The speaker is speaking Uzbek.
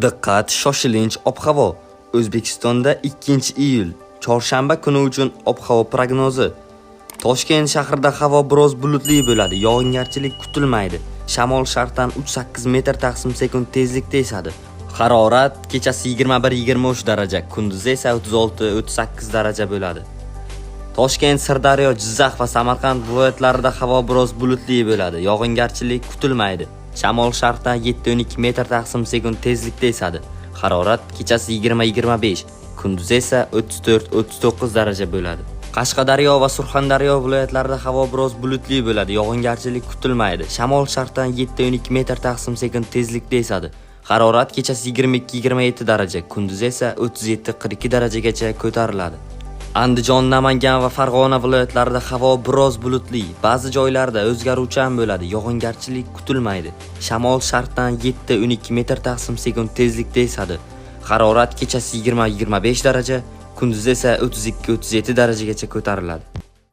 Diqqat, shoshilinch ob-havo. O'zbekistonda 2-iyul chorshanba kuni uchun ob-havo prognozi. Toshkent shahrida havo biroz bulutli bo'ladi, yog'ingarchilik kutilmaydi. Shamol sharqdan 3-8 metr taqsim sekund tezlikda esadi. Harorat kechasi 21-23 daraja, kunduzi esa 36-38 daraja bo'ladi. Toshkent, Sirdaryo, Jizzax va Samarqand viloyatlarida havo biroz bulutli bo'ladi, yog'ingarchilik kutilmaydi. Shamol sharqdan 7-12 metr taqsim sekund tezlikda esadi. Harorat kechasi 20-25, kunduzi esa 34-39 daraja bo'ladi. Qashqadaryo va Surxondaryo viloyatlarida havo biroz bulutli bo'ladi, yog'ingarchilik kutilmaydi. Shamol sharqdan 7-12 metr taqsim sekund tezlikda esadi. Harorat kechasi 22-27 daraja, kunduzi esa 37-42 darajagacha ko'tariladi. Andijon, Namangan va Farg'ona viloyatlarida havo biroz bulutli, ba'zi joylarda o'zgaruvchan bo'ladi, yog'ingarchilik kutilmaydi. Shamol sharqdan 7-12 metr taqsim sekund tezlikda esadi. Harorat kechasi 20-25 daraja, kunduzi esa 32-37 darajagacha ko'tariladi.